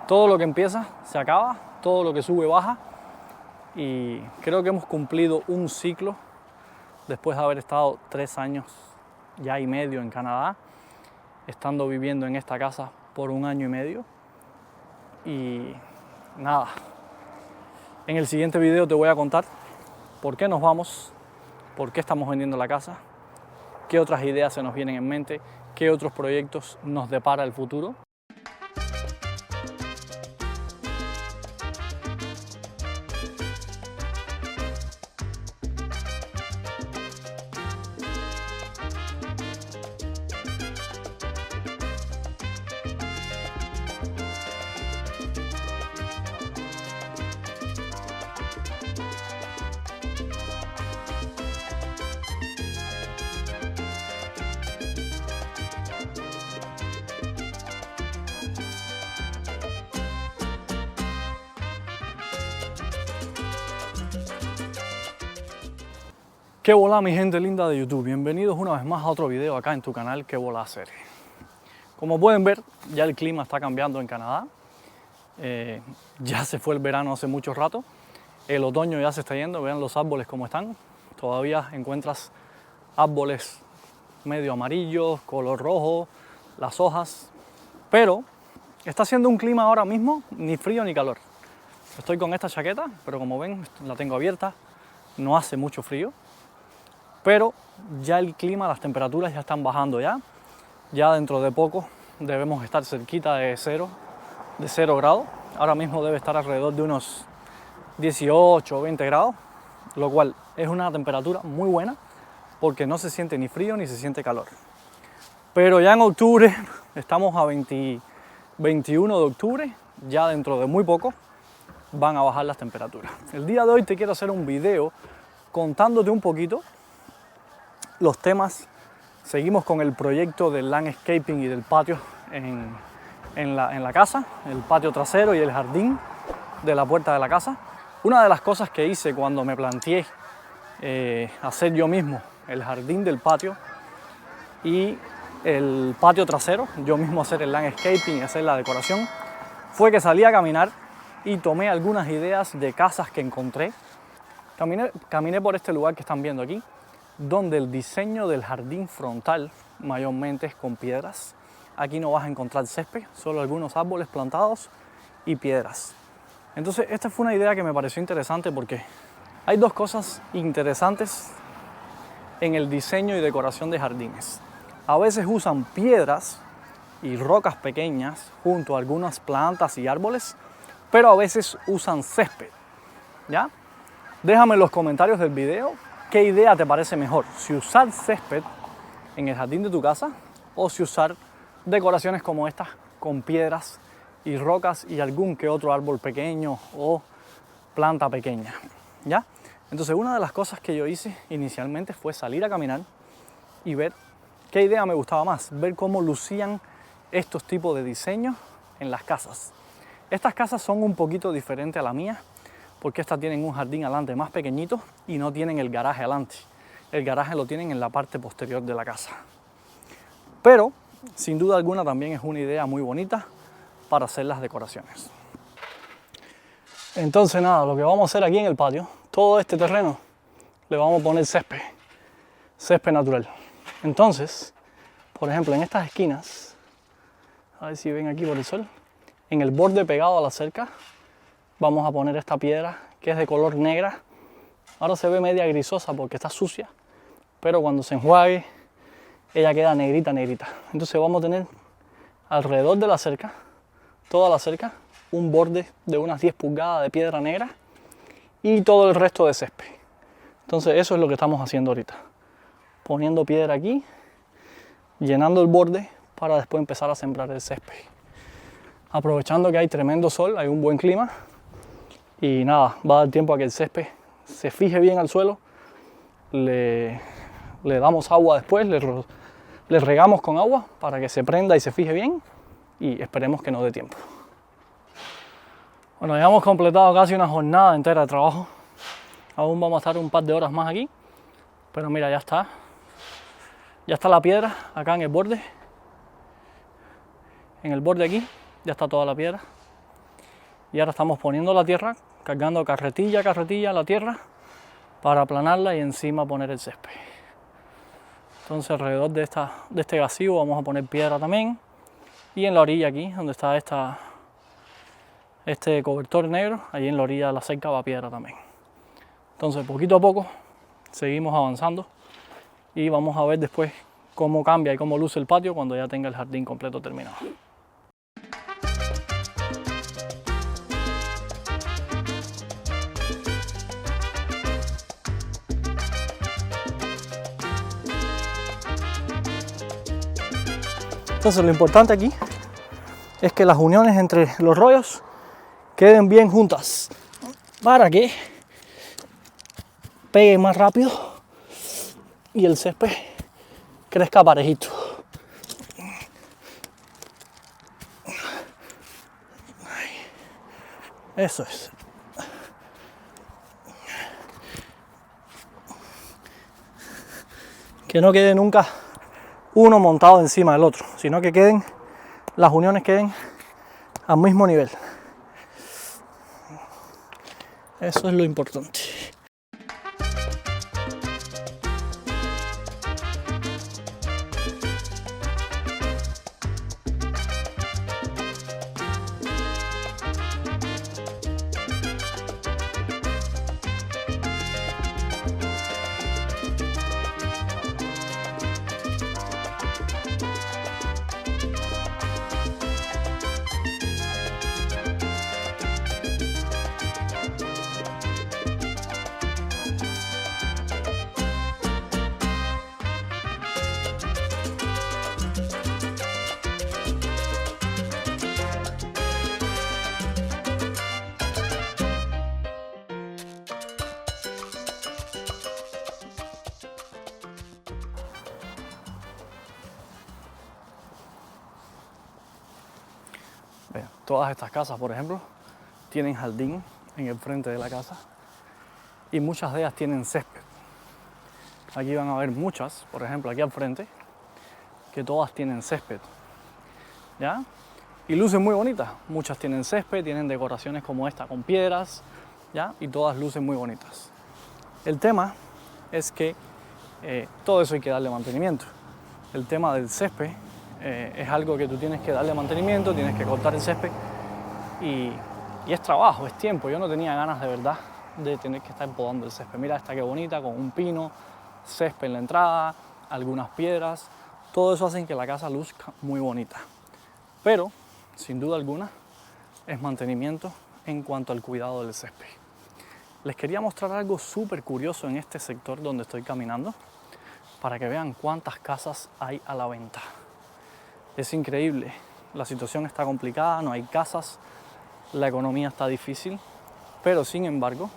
Todo lo que empieza se acaba, todo lo que sube baja, y creo que hemos cumplido un ciclo después de haber estado 3 años ya y medio en Canadá, estando viviendo en esta casa por 1 año y medio. Y nada, en el siguiente video te voy a contar por qué nos vamos, por qué estamos vendiendo la casa, qué otras ideas se nos vienen en mente, qué otros proyectos nos depara el futuro. ¿Qué volá, mi gente linda de YouTube? Bienvenidos una vez más a otro video acá en tu canal ¿Qué volá serie? Como pueden ver, ya el clima está cambiando en Canadá. Ya se fue el verano hace mucho rato. El otoño ya se está yendo. Vean los árboles cómo están. Todavía encuentras árboles medio amarillos, color rojo, las hojas. Pero está haciendo un clima ahora mismo ni frío ni calor. Estoy con esta chaqueta, pero como ven, la tengo abierta. No hace mucho frío. Pero ya el clima, las temperaturas ya están bajando ya. Ya dentro de poco debemos estar cerquita de 0 grados. Ahora mismo debe estar alrededor de unos 18 o 20 grados, lo cual es una temperatura muy buena porque no se siente ni frío ni se siente calor. Pero ya en octubre, estamos a 21 de octubre, ya dentro de muy poco van a bajar las temperaturas. El día de hoy te quiero hacer un video contándote un poquito los temas. Seguimos con el proyecto del landscaping y del patio en la casa, el patio trasero y el jardín de la puerta de la casa. Una de las cosas que hice cuando me planteé hacer yo mismo el jardín del patio y el patio trasero, yo mismo hacer el landscaping y hacer la decoración, fue que salí a caminar y tomé algunas ideas de casas que encontré. Caminé por este lugar que están viendo aquí, donde el diseño del jardín frontal mayormente es con piedras. Aquí no vas a encontrar césped, solo algunos árboles plantados y piedras. Entonces esta fue una idea que me pareció interesante porque hay dos cosas interesantes en el diseño y decoración de jardines. A veces usan piedras y rocas pequeñas junto a algunas plantas y árboles, pero a veces usan césped, ¿ya? Déjame en los comentarios del video qué idea te parece mejor, si usar césped en el jardín de tu casa o si usar decoraciones como estas con piedras y rocas y algún que otro árbol pequeño o planta pequeña, ¿ya? Entonces una de las cosas que yo hice inicialmente fue salir a caminar y ver qué idea me gustaba más, ver cómo lucían estos tipos de diseños en las casas. Estas casas son un poquito diferentes a la mía, porque estas tienen un jardín adelante más pequeñito y no tienen el garaje adelante. El garaje lo tienen en la parte posterior de la casa. Pero, sin duda alguna, también es una idea muy bonita para hacer las decoraciones. Entonces nada, lo que vamos a hacer aquí en el patio, todo este terreno, le vamos a poner césped natural. Entonces, por ejemplo, en estas esquinas, a ver si ven aquí por el sol, en el borde pegado a la cerca, vamos a poner esta piedra que es de color negra. Ahora se ve media grisosa porque está sucia, pero cuando se enjuague ella queda negrita. Entonces vamos a tener alrededor de la cerca, toda la cerca, un borde de unas 10 pulgadas de piedra negra y todo el resto de césped. Entonces eso es lo que estamos haciendo ahorita, poniendo piedra aquí, llenando el borde para después empezar a sembrar el césped. Aprovechando que hay tremendo sol, hay un buen clima. Y nada, va a dar tiempo a que el césped se fije bien al suelo. Le damos agua después, le regamos con agua para que se prenda y se fije bien. Y esperemos que nos dé tiempo. Bueno, ya hemos completado casi una jornada entera de trabajo. Aún vamos a estar un par de horas más aquí. Pero mira, ya está. Ya está la piedra acá en el borde. En el borde aquí ya está toda la piedra. Y ahora estamos poniendo la tierra, cargando carretilla a carretilla la tierra para aplanarla y encima poner el césped. Entonces alrededor de este gazebo vamos a poner piedra también. Y en la orilla aquí, donde está este cobertor negro, ahí en la orilla de la cerca va piedra también. Entonces poquito a poco seguimos avanzando y vamos a ver después cómo cambia y cómo luce el patio cuando ya tenga el jardín completo terminado. Entonces lo importante aquí es que las uniones entre los rollos queden bien juntas para que pegue más rápido y el césped crezca parejito. Eso es. Que no quede nunca uno montado encima del otro, sino que las uniones queden al mismo nivel. Eso es lo importante. Todas estas casas, por ejemplo, tienen jardín en el frente de la casa y muchas de ellas tienen césped. Aquí van a ver muchas, por ejemplo, aquí al frente, que todas tienen césped, ¿ya? Y lucen muy bonitas. Muchas tienen césped, tienen decoraciones como esta con piedras, ¿ya? Y todas lucen muy bonitas. El tema es que todo eso hay que darle mantenimiento. El tema del césped es algo que tú tienes que darle mantenimiento, tienes que cortar el césped y es trabajo, es tiempo. Yo no tenía ganas de verdad de tener que estar podando el césped. Mira esta que bonita, con un pino, césped en la entrada, algunas piedras. Todo eso hace que la casa luzca muy bonita. Pero, sin duda alguna, es mantenimiento en cuanto al cuidado del césped. Les quería mostrar algo súper curioso en este sector donde estoy caminando para que vean cuántas casas hay a la venta. Es increíble, la situación está complicada, no hay casas, la economía está difícil, pero sin embargo,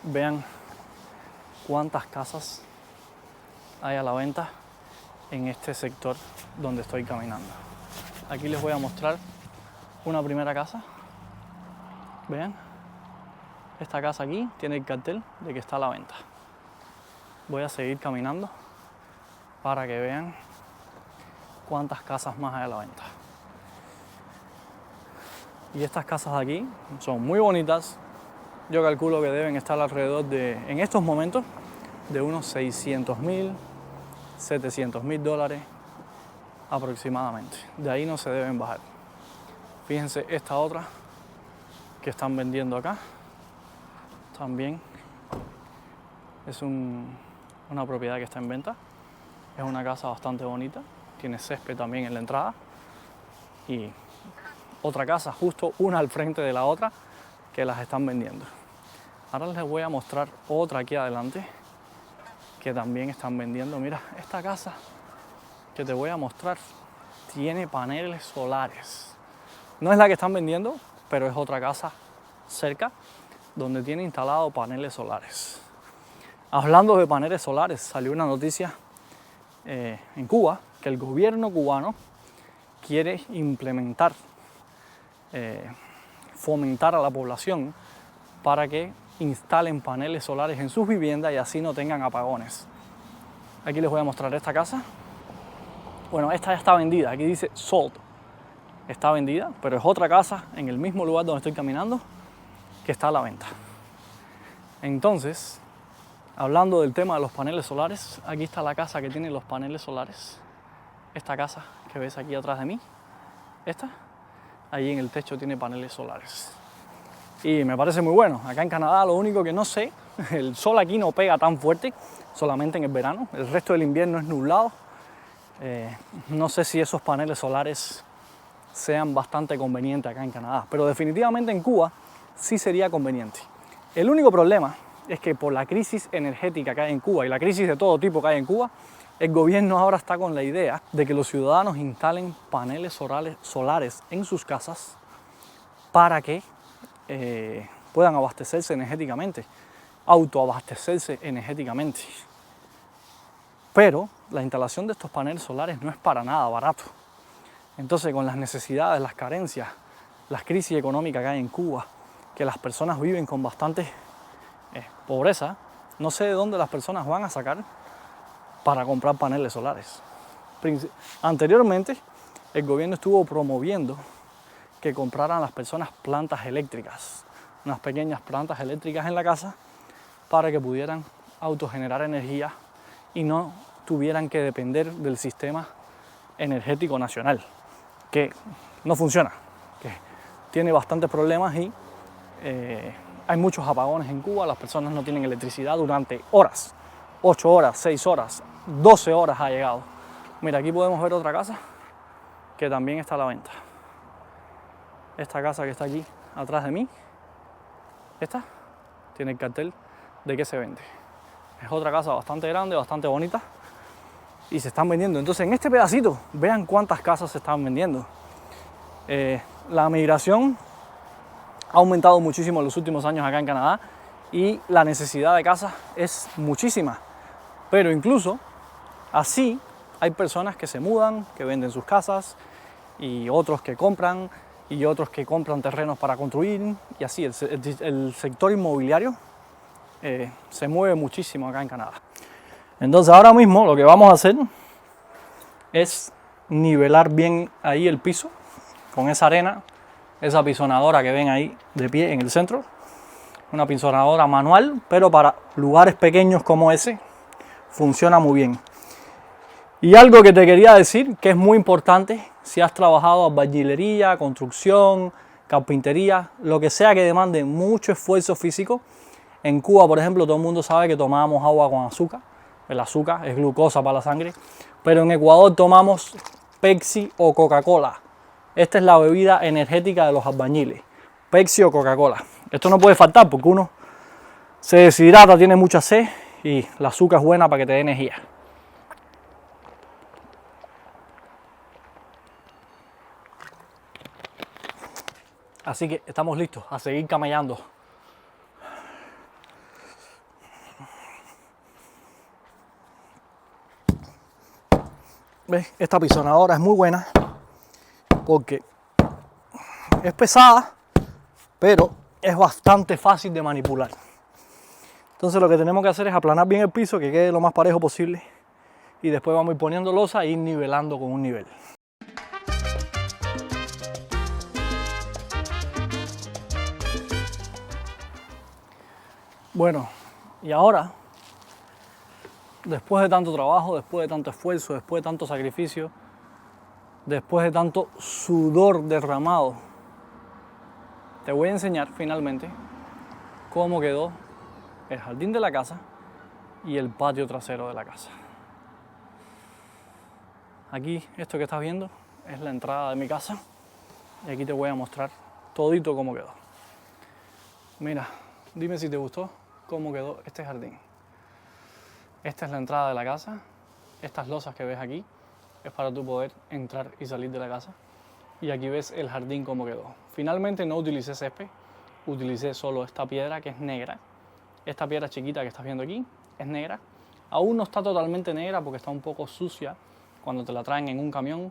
vean cuántas casas hay a la venta en este sector donde estoy caminando. Aquí les voy a mostrar una primera casa. Vean, esta casa aquí tiene el cartel de que está a la venta. Voy a seguir caminando para que vean cuántas casas más hay a la venta. Y estas casas de aquí son muy bonitas. Yo calculo que deben estar alrededor de, en estos momentos, de unos $600,000, $700,000 aproximadamente. De ahí no se deben bajar. Fíjense esta otra que están vendiendo acá. También es una propiedad que está en venta. Es una casa bastante bonita. Tiene césped también en la entrada. Y otra casa justo una al frente de la otra que las están vendiendo. Ahora les voy a mostrar otra aquí adelante que también están vendiendo. Mira, esta casa que te voy a mostrar tiene paneles solares. No es la que están vendiendo, pero es otra casa cerca donde tiene instalado paneles solares. Hablando de paneles solares, salió una noticia en Cuba que el gobierno cubano quiere implementar, fomentar a la población para que instalen paneles solares en sus viviendas y así no tengan apagones. Aquí les voy a mostrar esta casa. Bueno, esta ya está vendida, aquí dice sold. está vendida, pero es otra casa en el mismo lugar donde estoy caminando que está a la venta. Entonces, hablando del tema de los paneles solares, aquí está la casa que tiene los paneles solares. Esta casa que ves aquí atrás de mí, esta, ahí en el techo tiene paneles solares. Y me parece muy bueno. Acá en Canadá lo único que no sé, el sol aquí no pega tan fuerte, solamente en el verano. El resto del invierno es nublado. No sé si esos paneles solares sean bastante convenientes acá en Canadá, pero definitivamente en Cuba sí sería conveniente. El único problema es que por la crisis energética que hay en Cuba y la crisis de todo tipo que hay en Cuba, el gobierno ahora está con la idea de que los ciudadanos instalen paneles solares en sus casas para que puedan abastecerse energéticamente, autoabastecerse energéticamente. Pero la instalación de estos paneles solares no es para nada barato. Entonces, con las necesidades, las carencias, las crisis económicas que hay en Cuba, que las personas viven con bastante pobreza, no sé de dónde las personas van a sacar para comprar paneles solares. Anteriormente, el gobierno estuvo promoviendo que compraran las personas plantas eléctricas, unas pequeñas plantas eléctricas en la casa para que pudieran autogenerar energía y no tuvieran que depender del sistema energético nacional, que no funciona, que tiene bastantes problemas y hay muchos apagones en Cuba. Las personas no tienen electricidad durante horas, 8 horas, 6 horas, 12 horas ha llegado. Mira, aquí podemos ver otra casa que también está a la venta. Esta casa que está aquí atrás de mí, esta tiene el cartel de que se vende. Es otra casa bastante grande, bastante bonita y se están vendiendo. Entonces, en este pedacito, vean cuántas casas se están vendiendo. La migración ha aumentado muchísimo en los últimos años acá en Canadá y la necesidad de casas es muchísima. Pero incluso así hay personas que se mudan, que venden sus casas y otros que compran y otros que compran terrenos para construir y así el sector inmobiliario se mueve muchísimo acá en Canadá. Entonces ahora mismo lo que vamos a hacer es nivelar bien ahí el piso con esa arena, esa pisonadora que ven ahí de pie en el centro, una pisonadora manual, pero para lugares pequeños como ese funciona muy bien. Y algo que te quería decir que es muy importante si has trabajado albañilería, construcción, carpintería, lo que sea que demande mucho esfuerzo físico. En Cuba, por ejemplo, todo el mundo sabe que tomamos agua con azúcar. El azúcar es glucosa para la sangre. Pero en Ecuador tomamos Pepsi o Coca-Cola. Esta es la bebida energética de los albañiles. Pepsi o Coca-Cola. Esto no puede faltar porque uno se deshidrata, tiene mucha sed y el azúcar es buena para que te dé energía. Así que estamos listos a seguir camellando. ¿Ves? Esta pisonadora es muy buena porque es pesada, pero es bastante fácil de manipular. Entonces lo que tenemos que hacer es aplanar bien el piso, que quede lo más parejo posible, y después vamos a ir poniendo losa e ir nivelando con un nivel. Bueno, y ahora, después de tanto trabajo, después de tanto esfuerzo, después de tanto sacrificio, después de tanto sudor derramado, te voy a enseñar finalmente cómo quedó el jardín de la casa y el patio trasero de la casa. Aquí, esto que estás viendo es la entrada de mi casa y aquí te voy a mostrar todito cómo quedó. Mira, dime si te gustó cómo quedó este jardín. Esta es la entrada de la casa. Estas losas que ves aquí es para tú poder entrar y salir de la casa. Y aquí ves el jardín cómo quedó. Finalmente no utilicé césped, utilicé solo esta piedra que es negra. Esta piedra chiquita que estás viendo aquí es negra. Aún no está totalmente negra porque está un poco sucia. Cuando te la traen en un camión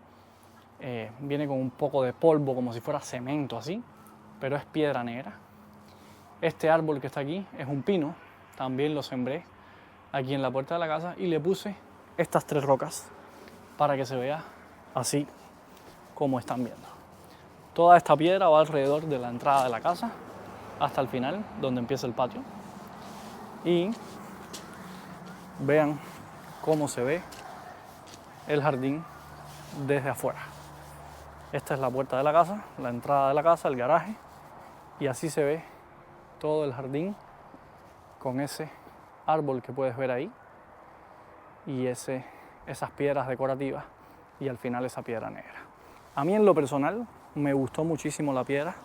viene con un poco de polvo como si fuera cemento así, pero es piedra negra. Este árbol que está aquí es un pino, también lo sembré aquí en la puerta de la casa y le puse estas 3 rocas para que se vea así como están viendo. Toda esta piedra va alrededor de la entrada de la casa hasta el final, donde empieza el patio. Y vean cómo se ve el jardín desde afuera. Esta es la puerta de la casa, la entrada de la casa, el garaje, y así se ve todo el jardín con ese árbol que puedes ver ahí y esas piedras decorativas y al final esa piedra negra. A mí en lo personal me gustó muchísimo la piedra,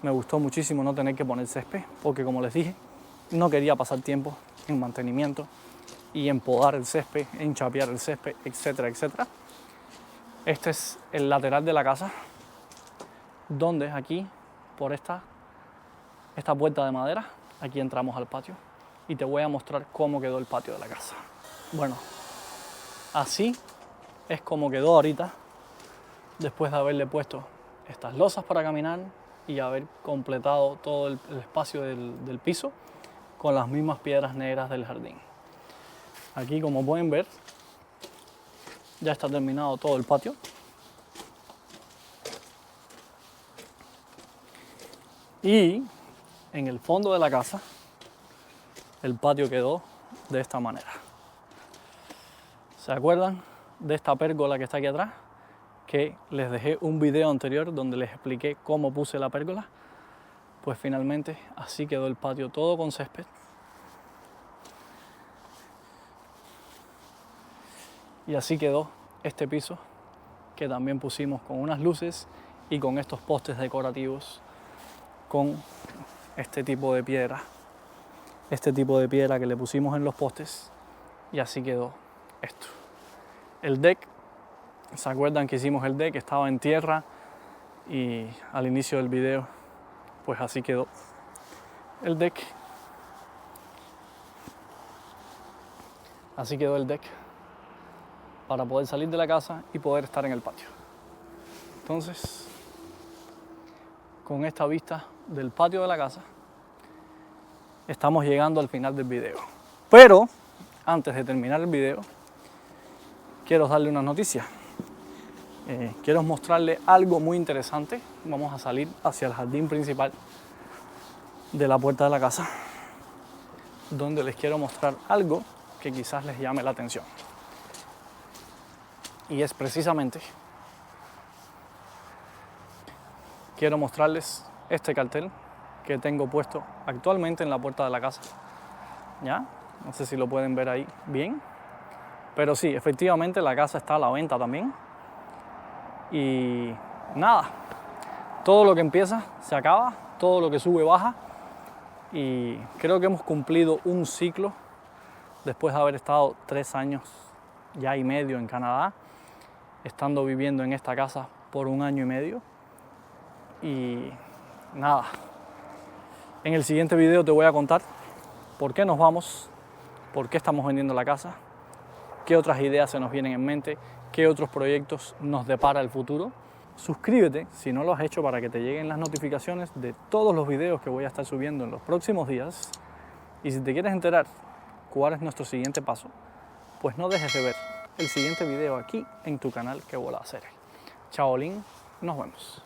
me gustó muchísimo no tener que poner césped, porque como les dije, no quería pasar tiempo en mantenimiento y en podar el césped, en chapear el césped, etcétera, etcétera. Este es el lateral de la casa, donde aquí, por esta puerta de madera, aquí entramos al patio y te voy a mostrar cómo quedó el patio de la casa. Bueno, así es como quedó ahorita, después de haberle puesto estas losas para caminar y haber completado todo el espacio del piso con las mismas piedras negras del jardín. Aquí, como pueden ver, ya está terminado todo el patio. Y en el fondo de la casa, el patio quedó de esta manera. ¿Se acuerdan de esta pérgola que está aquí atrás? Que les dejé un video anterior donde les expliqué cómo puse la pérgola. Pues finalmente así quedó el patio, todo con césped. Y así quedó este piso, que también pusimos con unas luces y con estos postes decorativos con este tipo de piedra que le pusimos en los postes, y así quedó esto. El deck, ¿se acuerdan que hicimos el deck? Estaba en tierra y al inicio del video pues así quedó el deck. Así quedó el deck para poder salir de la casa y poder estar en el patio. Entonces, con esta vista del patio de la casa, estamos llegando al final del video. Pero antes de terminar el video, quiero darle una noticia. Quiero mostrarle algo muy interesante. Vamos a salir hacia el jardín principal de la puerta de la casa, donde les quiero mostrar algo que quizás les llame la atención. Y es precisamente, quiero mostrarles este cartel que tengo puesto actualmente en la puerta de la casa. ¿Ya? No sé si lo pueden ver ahí bien. Pero sí, efectivamente la casa está a la venta también. Y nada, todo lo que empieza se acaba, todo lo que sube baja. Y creo que hemos cumplido un ciclo después de haber estado 3 años ya y medio en Canadá, estando viviendo en esta casa por 1 año y medio. Y nada, en el siguiente video te voy a contar por qué nos vamos, por qué estamos vendiendo la casa, qué otras ideas se nos vienen en mente, qué otros proyectos nos depara el futuro. Suscríbete si no lo has hecho para que te lleguen las notificaciones de todos los videos que voy a estar subiendo en los próximos días. Y si te quieres enterar cuál es nuestro siguiente paso, pues no dejes de ver el siguiente video aquí en tu canal Que Bola Hacer. Chaolín, nos vemos.